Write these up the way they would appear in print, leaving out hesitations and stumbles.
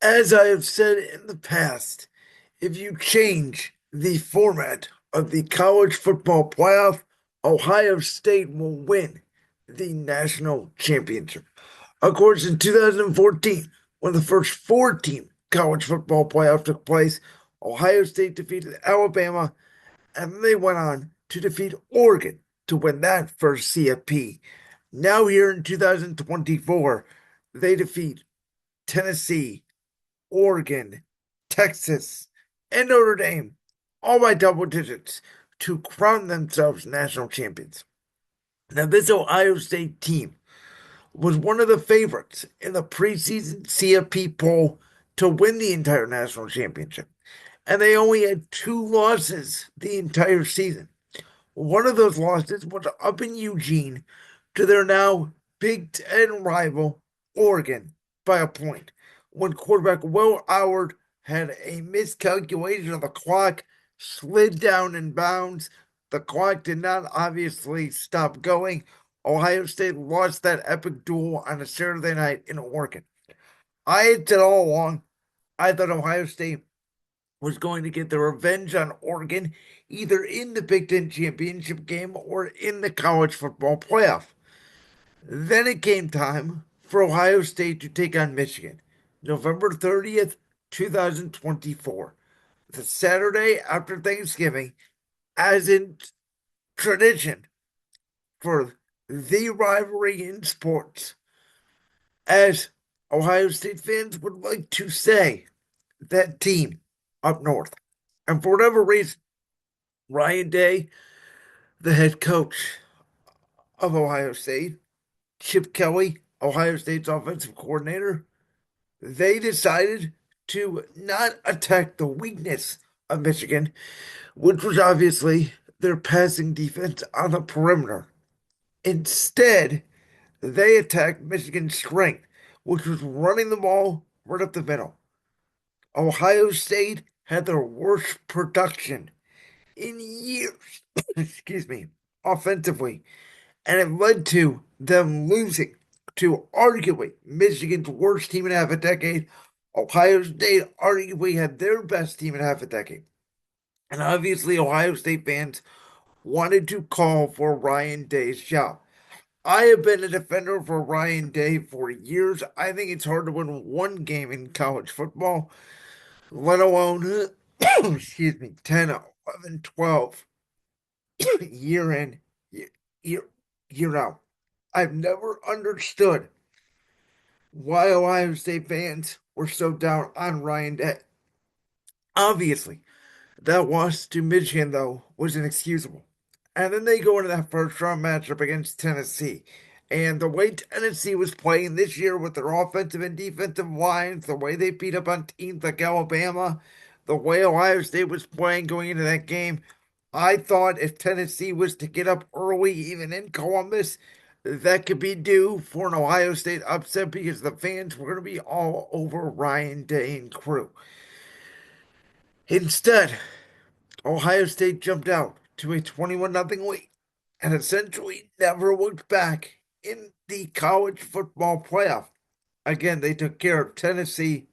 As I have said in the past, if you change the format of the college football playoff, Ohio State will win the national championship. Of course, in 2014, when the first four-team college football playoff took place, Ohio State defeated Alabama, and they went on to defeat Oregon to win that first CFP. Now, here in 2024, they defeat Tennessee, Oregon, Texas, and Notre Dame, all by double digits, to crown themselves national champions. Now, this Ohio State team was one of the favorites in the preseason CFP poll to win the entire national championship, and they only had two losses the entire season. One of those losses was up in Eugene to their now Big Ten rival, Oregon, by a point, when quarterback Will Howard had a miscalculation of the clock, slid down in bounds. The clock did not obviously stop going. Ohio State lost that epic duel on a Saturday night in Oregon. I had said all along, I thought Ohio State was going to get their revenge on Oregon either in the Big Ten championship game or in the college football playoff. Then it came time for Ohio State to take on Michigan, November 30th, 2024, the Saturday after Thanksgiving, as in tradition for the rivalry in sports. As Ohio State fans would like to say, that team up north. And for whatever reason, Ryan Day, the head coach of Ohio State, Chip Kelly, Ohio State's offensive coordinator, they decided to not attack the weakness of Michigan, which was obviously their passing defense on the perimeter. Instead, they attacked Michigan's strength, which was running the ball right up the middle. Ohio State had their worst production in years, excuse me, offensively, and it led to them losing to arguably Michigan's worst team in half a decade. Ohio State arguably had their best team in half a decade. And obviously, Ohio State fans wanted to call for Ryan Day's job. I have been a defender for Ryan Day for years. I think it's hard to win one game in college football, let alone, excuse me, 10, 11, 12 year in, year, year out. I've never understood why Ohio State fans were so down on Ryan Day. Obviously, that loss to Michigan, though, was inexcusable. And then they go into that first round matchup against Tennessee. And the way Tennessee was playing this year with their offensive and defensive lines, the way they beat up on teams like Alabama, the way Ohio State was playing going into that game, I thought if Tennessee was to get up early, even in Columbus, that could be due for an Ohio State upset because the fans were going to be all over Ryan Day and crew. Instead, Ohio State jumped out to a 21-0 lead and essentially never looked back in the college football playoff. Again, they took care of Tennessee.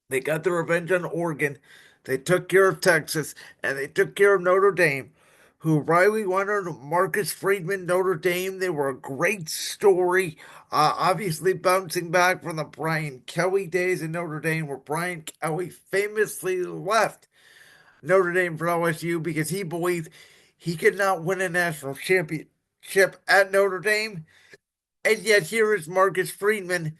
They got their revenge on Oregon. They took care of Texas, and they took care of Notre Dame, who Riley Leonard, Marcus Freeman, Notre Dame, they were a great story. Obviously, bouncing back from the Brian Kelly days in Notre Dame, where Brian Kelly famously left Notre Dame for LSU because he believed he could not win a national championship at Notre Dame. And yet, here is Marcus Freeman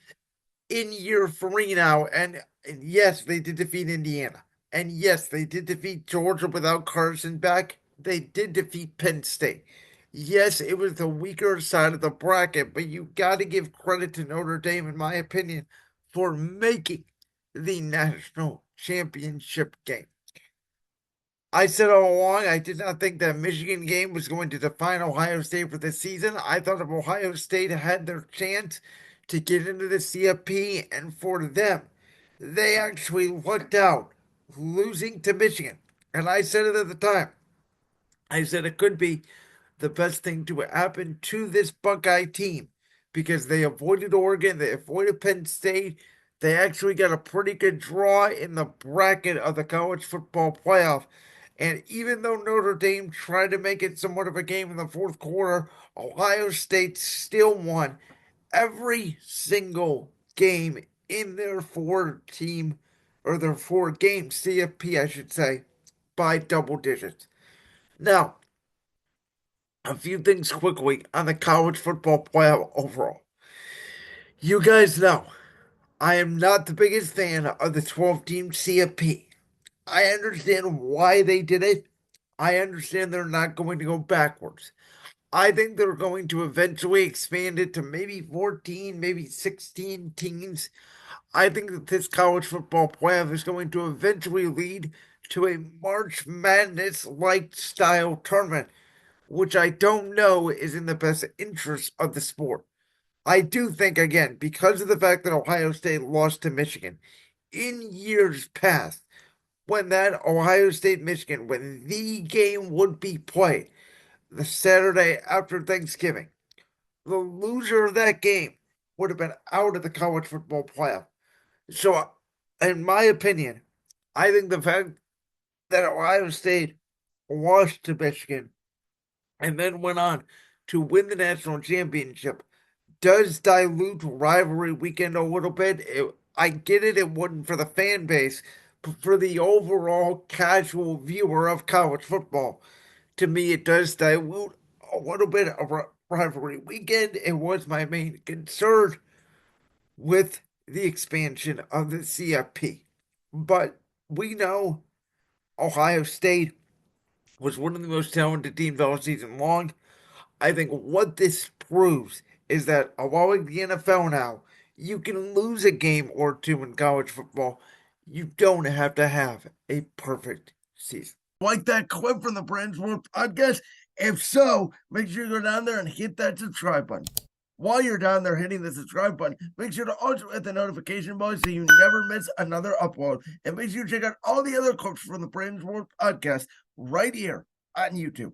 in year three now. And yes, they did defeat Indiana. And yes, they did defeat Georgia without Carson back. They did defeat Penn State. Yes, it was the weaker side of the bracket, but you got to give credit to Notre Dame, in my opinion, for making the national championship game. I said all along, I did not think that Michigan game was going to define Ohio State for the season. I thought if Ohio State had their chance to get into the CFP, and for them, they actually lucked out losing to Michigan. And I said it at the time. I said it could be the best thing to happen to this Buckeye team because they avoided Oregon, they avoided Penn State, They actually got a pretty good draw in the bracket of the college football playoff. And even though Notre Dame tried to make it somewhat of a game in the fourth quarter, Ohio State still won every single game in their their 4 game CFP, I should say, by double digits. Now, a few things quickly on the college football playoff overall. You guys know I am not the biggest fan of the 12-team CFP. I understand why they did it. I understand they're not going to go backwards. I think they're going to eventually expand it to maybe 14, maybe 16 teams. I think that this college football playoff is going to eventually lead to a March Madness like style tournament, which I don't know is in the best interest of the sport. I do think, again, because of the fact that Ohio State lost to Michigan in years past, when that Ohio State Michigan, when the game would be played the Saturday after Thanksgiving, the loser of that game would have been out of the college football playoff. So, in my opinion, I think the fact that Ohio State lost to Michigan and then went on to win the national championship does dilute rivalry weekend a little bit. I get it, it wouldn't for the fan base, but for the overall casual viewer of college football, to me, it does dilute a little bit of rivalry weekend. It was my main concern with the expansion of the CFP. But we know Ohio State was one of the most talented teams all season long. I think what this proves is that allowing the NFL now, you can lose a game or two in college football. You don't have to have a perfect season. Like that clip from the Brands World podcast? If so, make sure you go down there and hit that subscribe button. While you're down there hitting the subscribe button, make sure to also hit the notification bell so you never miss another upload. And make sure you check out all the other clips from the Brands World podcast right here on YouTube.